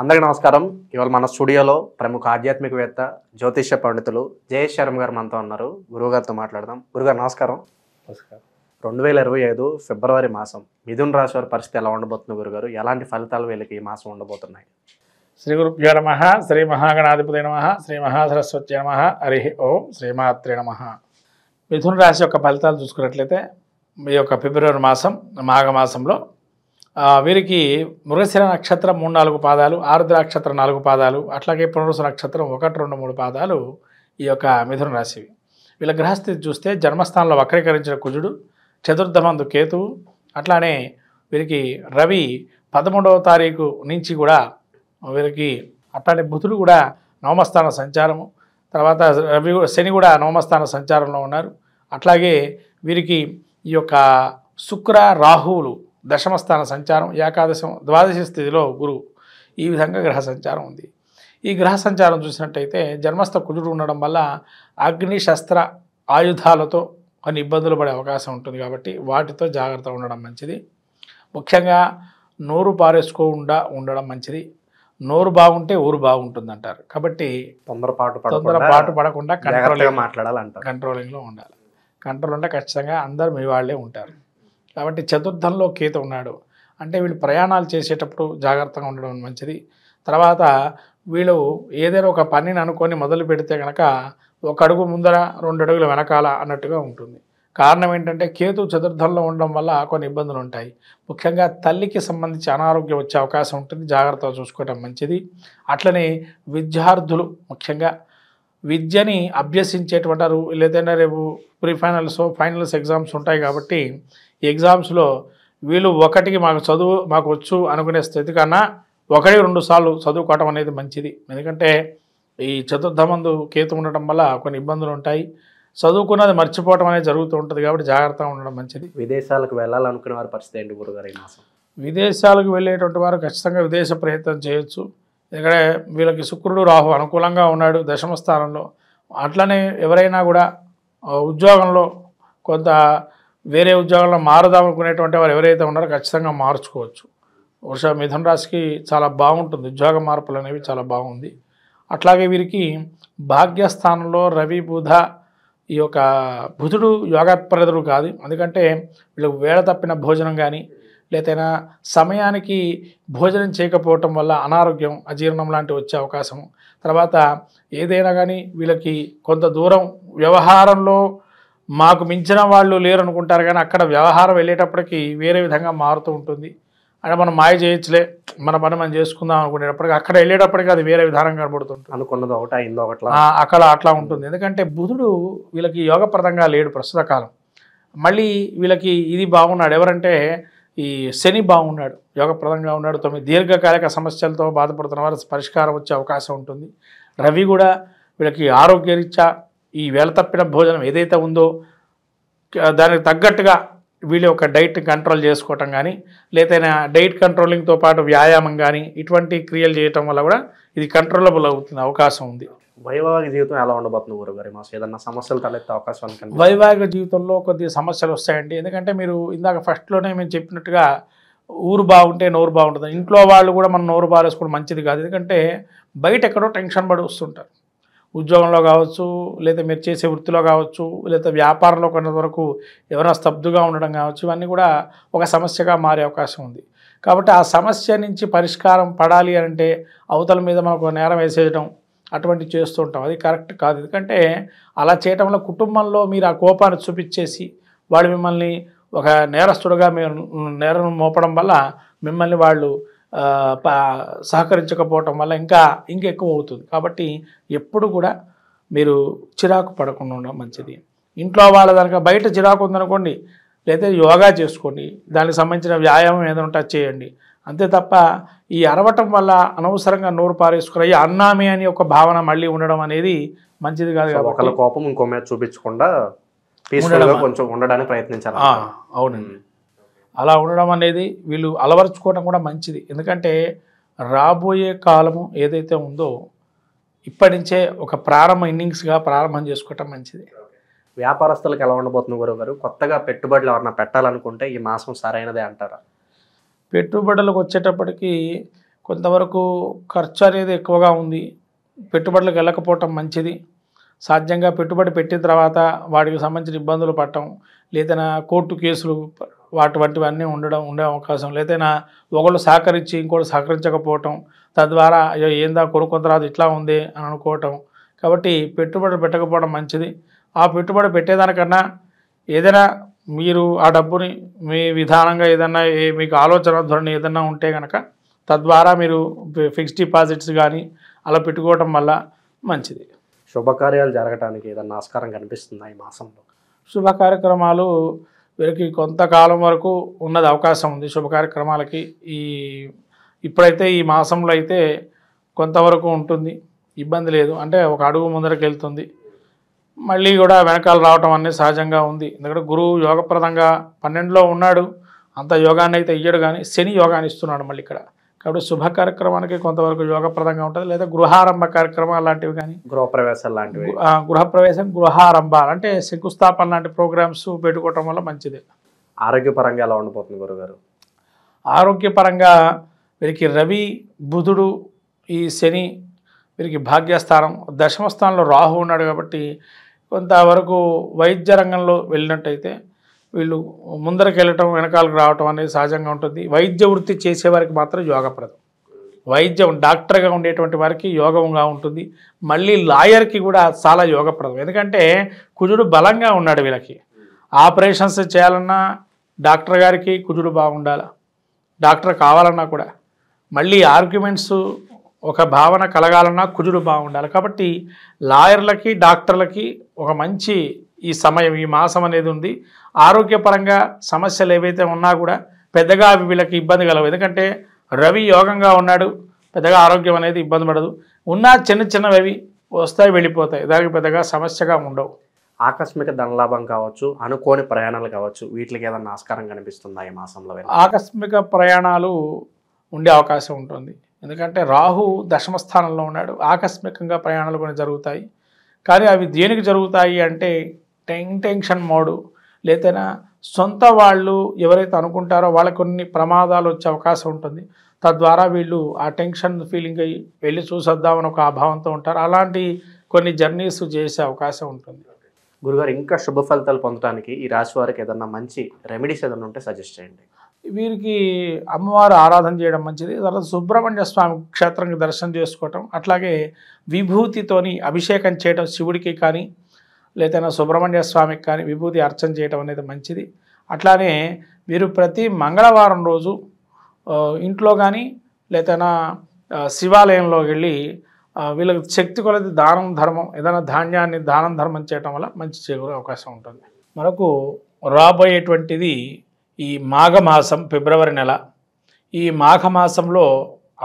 అందరికీ నమస్కారం. ఇవాళ మన స్టూడియోలో ప్రముఖ ఆధ్యాత్మికవేత్త జ్యోతిష్య పండితులు జయేష్ శర్మ గారు మనతో ఉన్నారు. గురువుగారితో మాట్లాడదాం. గురుగారు నమస్కారం. నమస్కారం. 2025 ఫిబ్రవరి మాసం మిథున రాశి వారి పరిస్థితి ఎలా ఉండబోతుంది గురుగారు? ఎలాంటి ఫలితాలు వీళ్ళకి ఈ మాసం ఉండబోతున్నాయి? శ్రీ గురుభ్యో నమః. శ్రీ మహాగణాధిపతి నమః. శ్రీ మహాసరస్వతి నమః. హరి ఓం. శ్రీమాత్రే నమః. మిథున రాశి యొక్క ఫలితాలు చూసుకున్నట్లయితే ఈ యొక్క ఫిబ్రవరి మాసం మాఘమాసంలో వీరికి మృగశిర నక్షత్రం 3-4 పాదాలు, ఆరుద్ర నక్షత్రం 4 పాదాలు, అట్లాగే పునరుసు నక్షత్రం 1, 2, 3 పాదాలు ఈ యొక్క మిథున రాశివి. వీళ్ళ గ్రహస్థితి చూస్తే జన్మస్థానంలో వక్రీకరించిన కుజుడు, చతుర్థమందు కేతువు, అట్లానే వీరికి రవి 13వ తారీఖు నుంచి కూడా వీరికి అట్లానే బుధుడు కూడా నవమస్థాన సంచారము, తర్వాత రవి శని కూడా నవమస్థాన సంచారంలో ఉన్నారు. అట్లాగే వీరికి ఈ యొక్క శుక్ర రాహువులు దశమస్థాన సంచారం, ద్వాదశి స్థితిలో గురువు, ఈ విధంగా గ్రహ సంచారం ఉంది. ఈ గ్రహ సంచారం చూసినట్టయితే జన్మస్థ కుజుడు ఉండడం వల్ల అగ్ని శస్త్ర ఆయుధాలతో కొన్ని ఇబ్బందులు పడే అవకాశం ఉంటుంది. కాబట్టి వాటితో జాగ్రత్త ఉండడం మంచిది. ముఖ్యంగా నోరు పారేసుకోకుండా ఉండడం మంచిది. నోరు బాగుంటే ఊరు బాగుంటుంది అంటారు. కాబట్టి తొందరపాటు పడకుండా కంట్రోలింగ్లో ఉండాలి. కంట్రోల్ అంటే ఖచ్చితంగా అందరూ మీ వాళ్ళే ఉంటారు. కాబట్టి చతుర్థంలో కేతు ఉన్నాడు అంటే వీళ్ళు ప్రయాణాలు చేసేటప్పుడు జాగ్రత్తగా ఉండడం మంచిది. తర్వాత వీళ్ళు ఏదైనా ఒక పనిని అనుకొని మొదలు పెడితే కనుక 1 అడుగు ముందర 2 అడుగుల వెనకాల అన్నట్టుగా ఉంటుంది. కారణం ఏంటంటే కేతు చతుర్థంలో ఉండడం వల్ల కొన్ని ఇబ్బందులు ఉంటాయి. ముఖ్యంగా తల్లికి సంబంధించి అనారోగ్యం వచ్చే అవకాశం ఉంటుంది. జాగ్రత్తగా చూసుకోవడం మంచిది. అట్లనే విద్యార్థులు ముఖ్యంగా విద్యని అభ్యసించేటువంటి లేదంటే రేపు ఫైనల్స్ ఎగ్జామ్స్ ఉంటాయి. కాబట్టి ఈ ఎగ్జామ్స్లో వీళ్ళు ఒకటికి మాకు వచ్చు అనుకునే స్థితి కన్నా 1-2 సార్లు చదువుకోవటం అనేది మంచిది. ఎందుకంటే ఈ చతుర్థమందు కేతు ఉండటం వల్ల కొన్ని ఇబ్బందులు ఉంటాయి. చదువుకున్నది మర్చిపోవటం అనేది జరుగుతూ ఉంటుంది. కాబట్టి జాగ్రత్తగా ఉండడం మంచిది. విదేశాలకు వెళ్ళాలనుకునే వారి పరిస్థితి ఏంటి గురుగారు ఈ మాసం? విదేశాలకు వెళ్ళేటువంటి వారు ఖచ్చితంగా విదేశ ప్రయత్నం చేయొచ్చు. ఎందుకంటే వీళ్ళకి శుక్రుడు రాహు అనుకూలంగా ఉన్నాడు దశమ స్థానంలో. అట్లనే ఎవరైనా కూడా ఉద్యోగంలో కొంత వేరే ఉద్యోగంలో మారుదాం అనుకునేటువంటి వారు ఎవరైతే ఉన్నారో ఖచ్చితంగా మార్చుకోవచ్చు. బహుశా మిథున రాశికి చాలా బాగుంటుంది. ఉద్యోగ మార్పులు అనేవి చాలా బాగుంది. అట్లాగే వీరికి భాగ్యస్థానంలో రవి బుధ, ఈ యొక్క బుధుడు యోగప్రదుడు కాదు. ఎందుకంటే వీళ్ళకి వేళ తప్పిన భోజనం కానీ లేదైనా సమయానికి భోజనం చేయకపోవటం వల్ల అనారోగ్యం, అజీర్ణం లాంటివి వచ్చే అవకాశం. తర్వాత ఏదైనా కానీ వీళ్ళకి కొంత దూరం వ్యవహారంలో మాకు మించిన వాళ్ళు లేరు అనుకుంటారు, కానీ అక్కడ వ్యవహారం వెళ్ళేటప్పటికి వేరే విధంగా మారుతూ ఉంటుంది. అంటే మనం మాయ చేయొచ్చులే, మన పని మనం చేసుకుందాం అనుకునేటప్పటికి అక్కడ వెళ్ళేటప్పటికి అది వేరే విధానం కనబడుతుంటుంది. అనుకున్నది ఒకటి అయిందో అక్కడ అట్లా ఉంటుంది. ఎందుకంటే బుధుడు వీళ్ళకి యోగప్రదంగా లేడు ప్రస్తుత కాలం. మళ్ళీ వీళ్ళకి ఇది బాగున్నాడు. ఎవరంటే ఈ శని బాగున్నాడు, యోగప్రదంగా ఉన్నాడు. 9 దీర్ఘకాలిక సమస్యలతో బాధపడుతున్న వారు పరిష్కారం వచ్చే అవకాశం ఉంటుంది. రవి కూడా వీళ్ళకి ఆరోగ్యరీత్యా ఈ వేళ తప్పిన భోజనం ఏదైతే ఉందో దానికి తగ్గట్టుగా వీళ్ళ యొక్క డైట్ కంట్రోల్ చేసుకోవటం కానీ లేదైనా డైట్ కంట్రోలింగ్తో పాటు వ్యాయామం కానీ ఇటువంటి క్రియలు చేయటం వల్ల కూడా ఇది కంట్రోలబుల్ అవుతుంది అవకాశం ఉంది. వైవాహిక జీవితం ఎలా ఉండబోతుంది గురుగారు? మాసం ఏదన్నా సమస్యలు తలెత్తే అవకాశం? వైవాహిక జీవితంలో కొద్దిగా సమస్యలు వస్తాయండి. ఎందుకంటే మీరు ఇందాక ఫస్ట్లోనే మేము చెప్పినట్టుగా ఊరు బాగుంటే నోరు బాగుంటుంది. ఇంట్లో వాళ్ళు కూడా మనం నోరు బారేసుకోవడం మంచిది కాదు. ఎందుకంటే బయట ఎక్కడో టెన్షన్ పడి వస్తుంటారు. ఉద్యోగంలో కావచ్చు, లేదా మీరు చేసే వృత్తిలో కావచ్చు, లేదా వ్యాపారంలో కొంతవరకు ఎవరైనా స్తబ్దుగా ఉండడం కావచ్చు, ఇవన్నీ కూడా ఒక సమస్యగా మారే అవకాశం ఉంది. కాబట్టి ఆ సమస్య నుంచి పరిష్కారం పడాలి అంటే అవతల మీద మనకు నేరం వేసేయడం అటువంటివి చేస్తూ ఉంటాం. అది కరెక్ట్ కాదు. ఎందుకంటే అలా చేయటం వల్ల కుటుంబంలో మీరు ఆ కోపాన్ని చూపించేసి వాళ్ళు మిమ్మల్ని ఒక నేరస్తుడుగా మీరు నేరం మోపడం వల్ల మిమ్మల్ని వాళ్ళు సహకరించకపోవటం వల్ల ఇంకా ఎక్కువ అవుతుంది. కాబట్టి ఎప్పుడు కూడా మీరు చిరాకు పడకుండా ఉండడం మంచిది. ఇంట్లో వాళ్ళ దానికి బయట చిరాకు ఉందనుకోండి, లేదా యోగా చేసుకోండి, దానికి సంబంధించిన వ్యాయామం ఏదైనా ఉంటే చేయండి. అంతే తప్ప ఈ అరవటం వల్ల అనవసరంగా నోరు పారేసుకుని అన్నామే అని ఒక భావన మళ్ళీ ఉండడం అనేది మంచిది కాదు. ఒకళ్ళ కోపం ఇంకో మీద చూపించకుండా కొంచెం ఉండడానికి ప్రయత్నించాలి. అవునండి, అలా ఉండడం అనేది వీళ్ళు అలవరుచుకోవడం కూడా మంచిది. ఎందుకంటే రాబోయే కాలము ఏదైతే ఉందో ఇప్పటి నుంచే ఒక ఇన్నింగ్స్గా ప్రారంభం చేసుకోవటం మంచిది. వ్యాపారస్తులకు ఎలా ఉండబోతుంది గురుగారు? కొత్తగా పెట్టుబడులు ఎవరన్నా పెట్టాలనుకుంటే ఈ మాసం సరైనదే అంటారా? పెట్టుబడులకు వచ్చేటప్పటికి కొంతవరకు ఖర్చు అనేది ఎక్కువగా ఉంది, పెట్టుబడులకు వెళ్ళకపోవటం మంచిది. సాధ్యంగా పెట్టుబడి పెట్టిన తర్వాత వాటికి సంబంధించిన ఇబ్బందులు పడటం, లేదైనా కోర్టు కేసులు వంటివన్నీ ఉండే అవకాశం, లేదైనా ఒకళ్ళు సహకరించి ఇంకోటి సహకరించకపోవటం, తద్వారా అయ్యో ఏందా కొనుక్కున్న తర్వాత ఇట్లా ఉంది అని అనుకోవటం. కాబట్టి పెట్టుబడి పెట్టకపోవడం మంచిది. ఆ పెట్టుబడి పెట్టేదానికన్నా ఏదైనా మీరు ఆ డబ్బుని మీ విధానంగా ఏదన్నా మీకు ఆలోచన ధోరణి ఏదన్నా ఉంటే కనుక తద్వారా మీరు ఫిక్స్డ్ డిపాజిట్స్ కానీ అలా పెట్టుకోవడం వల్ల మంచిది. శుభకార్యాలు జరగడానికి ఏదన్నా ఆస్కారం కనిపిస్తుందా ఈ మాసంలో? శుభ కార్యక్రమాలు వీరికి కొంతకాలం వరకు ఉన్నది అవకాశం ఉంది. శుభ కార్యక్రమాలకి ఇప్పుడైతే ఈ మాసంలో అయితే కొంతవరకు ఉంటుంది, ఇబ్బంది లేదు. అంటే ఒక అడుగు ముందరకు వెళ్తుంది, మళ్ళీ కూడా వెనకాల రావటం అనేది సహజంగా ఉంది. ఎందుకంటే గురువు యోగప్రదంగా 12లో ఉన్నాడు, అంత యోగాన్ని అయితే ఇయ్యడు, కానీ శని యోగాన్ని ఇస్తున్నాడు మళ్ళీ ఇక్కడ. కాబట్టి శుభ కార్యక్రమానికి కొంతవరకు యోగప్రదంగా ఉంటుంది. లేదా గృహారంభ కార్యక్రమాలు లాంటివి కానీ, గృహప్రవేశాలు లాంటివి, గృహప్రవేశం, గృహారంభాలు అంటే శంకుస్థాపన లాంటి ప్రోగ్రామ్స్ పెట్టుకోవటం వల్ల మంచిది. ఆరోగ్యపరంగా ఎలా ఉండిపోతుంది గురుగారు? ఆరోగ్యపరంగా వీరికి రవి, బుధుడు, ఈ శని వీరికి భాగ్యస్థానం, దశమ స్థానంలో రాహు ఉన్నాడు. కాబట్టి కొంతవరకు వైద్య రంగంలో వెళ్ళినట్టయితే వీళ్ళు ముందరికి వెళ్ళటం వెనకాలకు రావటం అనేది సహజంగా ఉంటుంది. వైద్య వృత్తి చేసేవారికి మాత్రం యోగప్రదం. వైద్యం డాక్టర్గా ఉండేటువంటి వారికి యోగంగా ఉంటుంది. మళ్ళీ లాయర్కి కూడా చాలా యోగప్రదం. ఎందుకంటే కుజుడు బలంగా ఉన్నాడు. వీళ్ళకి ఆపరేషన్స్ చేయాలన్నా డాక్టర్ గారికి కుజుడు బాగుండాలి, డాక్టర్ కావాలన్నా కూడా. మళ్ళీ ఆర్గ్యుమెంట్స్ ఒక భావన కలగాలన్నా కుజుడు బాగుండాలి. కాబట్టి లాయర్లకి, డాక్టర్లకి ఒక మంచి ఈ సమయం, ఈ మాసం అనేది ఉంది. ఆరోగ్యపరంగా సమస్యలు ఏవైతే ఉన్నా కూడా పెద్దగా అవి వీళ్ళకి ఇబ్బంది కలవు. ఎందుకంటే రవి యోగంగా ఉన్నాడు, పెద్దగా ఆరోగ్యం అనేది ఇబ్బంది పడదు. ఉన్న చిన్న చిన్నవి వస్తాయి వెళ్ళిపోతాయి, దానికి పెద్దగా సమస్యగా ఉండవు. ఆకస్మిక ధనలాభం కావచ్చు, అనుకోని ప్రయాణాలు కావచ్చు, వీటికి ఏదన్నా ఆస్కారం కనిపిస్తుందా ఈ మాసంలో? ఆకస్మిక ప్రయాణాలు ఉండే అవకాశం ఉంటుంది. ఎందుకంటే రాహు దశమ స్థానంలో ఉన్నాడు. ఆకస్మికంగా ప్రయాణాలు కొన్ని జరుగుతాయి, కానీ అవి దేనికి జరుగుతాయి అంటే టెన్షన్ మోడు, లేదైనా సొంత వాళ్ళు ఎవరైతే అనుకుంటారో వాళ్ళకి కొన్ని ప్రమాదాలు వచ్చే అవకాశం ఉంటుంది. తద్వారా వీళ్ళు ఆ టెన్షన్ ఫీలింగ్ అయ్యి వెళ్ళి చూసొద్దామని ఒక అభావంతో ఉంటారు. అలాంటి కొన్ని జర్నీస్ చేసే అవకాశం ఉంటుంది. గురుగారు, ఇంకా శుభ ఫలితాలు పొందడానికి ఈ రాశి వారికి ఏదన్నా మంచి రెమెడీస్ ఏదన్నా ఉంటే సజెస్ట్ చేయండి. వీరికి అమ్మవారు ఆరాధన చేయడం మంచిది. తర్వాత సుబ్రహ్మణ్య స్వామి క్షేత్రానికి దర్శనం చేసుకోవటం, అట్లాగే విభూతితోని అభిషేకం చేయడం శివుడికి కానీ లేదైనా సుబ్రహ్మణ్య స్వామికి కానీ విభూతి అర్చన చేయడం అనేది మంచిది. అట్లానే వీరు ప్రతి మంగళవారం రోజు ఇంట్లో కానీ లేదైనా శివాలయంలో వెళ్ళి వీళ్ళకి శక్తి కొలది దానం ధర్మం, ఏదైనా ధాన్యాన్ని దానం ధర్మం చేయడం వల్ల మంచి చేకూరే అవకాశం ఉంటుంది. మనకు రాబోయేటువంటిది ఈ మాఘమాసం, ఫిబ్రవరి నెల. ఈ మాఘమాసంలో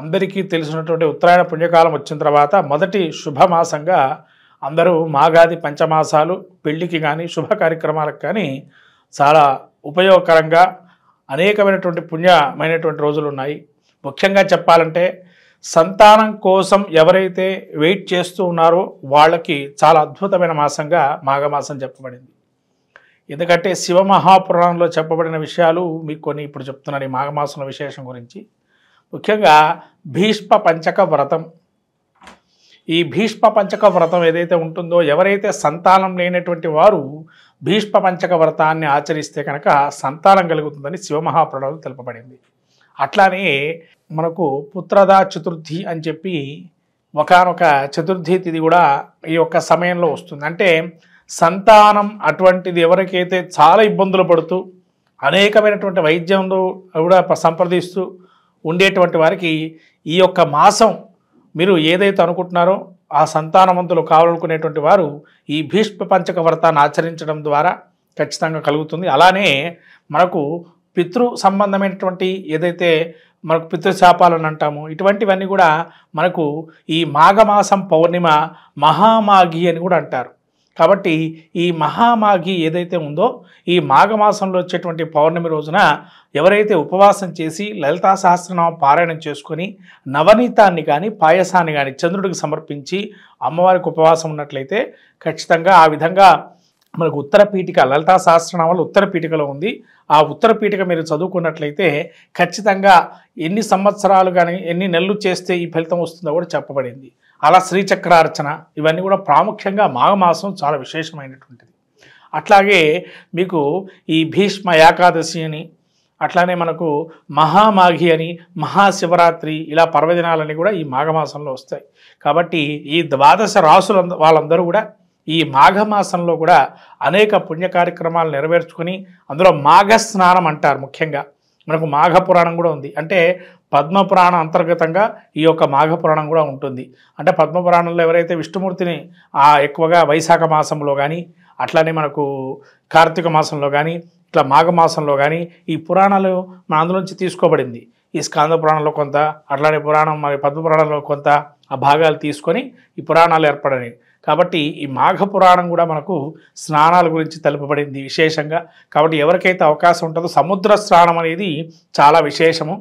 అందరికీ తెలిసినటువంటి ఉత్తరాయణ పుణ్యకాలం వచ్చిన తర్వాత మొదటి శుభమాసంగా అందరూ మాఘాది పంచమాసాలు పెళ్లికి కానీ శుభ కార్యక్రమాలకు కానీ చాలా ఉపయోగకరంగా అనేకమైనటువంటి పుణ్యమైనటువంటి రోజులు ఉన్నాయి. ముఖ్యంగా చెప్పాలంటే సంతానం కోసం ఎవరైతే వెయిట్ చేస్తూ ఉన్నారో వాళ్ళకి చాలా అద్భుతమైన మాసంగా మాఘమాసం చెప్పబడింది. ఎందుకంటే శివమహాపురాణంలో చెప్పబడిన విషయాలు మీకు కొన్ని ఇప్పుడు చెప్తున్నాను ఈ మాఘమాసంలో విశేషం గురించి. ముఖ్యంగా భీష్మ పంచక వ్రతం. ఈ భీష్మ పంచక వ్రతం ఏదైతే ఉంటుందో, ఎవరైతే సంతానం లేనటువంటి వారు భీష్మ పంచక వ్రతాన్ని ఆచరిస్తే కనుక సంతానం కలుగుతుందని శివమహాపురాణంలో తెలుపబడింది. అట్లానే మనకు పుత్రదా చతుర్థి అని చెప్పి ఒకానొక చతుర్థి తిథి కూడా ఈ యొక్క సమయంలో వస్తుంది. అంటే సంతానం అటువంటిది ఎవరికైతే చాలా ఇబ్బందులు పడుతూ అనేకమైనటువంటి వైద్యంలో కూడా సంప్రదిస్తూ ఉండేటువంటి వారికి ఈ యొక్క మాసం మీరు ఏదైతే అనుకుంటున్నారో ఆ సంతానవంతులు కావాలనుకునేటువంటి వారు ఈ భీష్మ పంచక వ్రతాన్ని ఆచరించడం ద్వారా ఖచ్చితంగా కలుగుతుంది. అలానే మనకు పితృ సంబంధమైనటువంటి ఏదైతే మనకు పితృశాపాలని అంటామో ఇటువంటివన్నీ కూడా మనకు ఈ మాఘమాసం పౌర్ణిమ మహామాఘి అని కూడా అంటారు. కాబట్టి ఈ మహామాఘి ఏదైతే ఉందో ఈ మాఘమాసంలో వచ్చేటువంటి పౌర్ణమి రోజున ఎవరైతే ఉపవాసం చేసి లలితా సహస్రనామం పారాయణం చేసుకొని నవనీతాన్ని కానీ పాయసాన్ని కానీ చంద్రుడికి సమర్పించి అమ్మవారికి ఉపవాసం ఉన్నట్లయితే ఖచ్చితంగా ఆ విధంగా మనకు ఉత్తర పీఠిక లలితా సహస్రనామాలు ఉత్తర పీఠికలో ఉంది. ఆ ఉత్తర పీఠిక మీరు చదువుకున్నట్లయితే ఖచ్చితంగా ఎన్ని సంవత్సరాలు కానీ ఎన్ని నెలలు చేస్తే ఈ ఫలితం వస్తుందో కూడా చెప్పబడింది. అలా శ్రీచక్రార్చన ఇవన్నీ కూడా ప్రాముఖ్యంగా మాఘమాసం చాలా విశేషమైనటువంటిది. అట్లాగే మీకు ఈ భీష్మ ఏకాదశి అని, అట్లానే మనకు మహామాఘి అని, మహాశివరాత్రి ఇలా పర్వదినాలన్నీ కూడా ఈ మాఘమాసంలో వస్తాయి. కాబట్టి ఈ 12 రాసుల వాళ్ళందరూ కూడా ఈ మాఘమాసంలో కూడా అనేక పుణ్య కార్యక్రమాలు నెరవేర్చుకొని, అందులో మాఘ స్నానం అంటారు. ముఖ్యంగా మనకు మాఘ పురాణం కూడా ఉంది. అంటే పద్మపురాణం అంతర్గతంగా ఈ యొక్క మాఘ పురాణం కూడా ఉంటుంది. అంటే పద్మపురాణంలో ఎవరైతే విష్ణుమూర్తిని ఎక్కువగా వైశాఖ మాసంలో కానీ, అట్లానే మనకు కార్తీక మాసంలో కానీ, ఇట్లా మాఘమాసంలో కానీ ఈ పురాణాలు మన అందులోంచి తీసుకోబడింది. ఈ స్కాంద పురాణంలో కొంత, అట్లానే పురాణం మరి పద్మపురాణంలో కొంత ఆ భాగాలు తీసుకొని ఈ పురాణాలు ఏర్పడని. కాబట్టి ఈ మాఘ పురాణం కూడా మనకు స్నానాల గురించి తెలుపబడింది విశేషంగా. కాబట్టి ఎవరికైతే అవకాశం ఉంటుందో సముద్ర స్నానం అనేది చాలా విశేషము.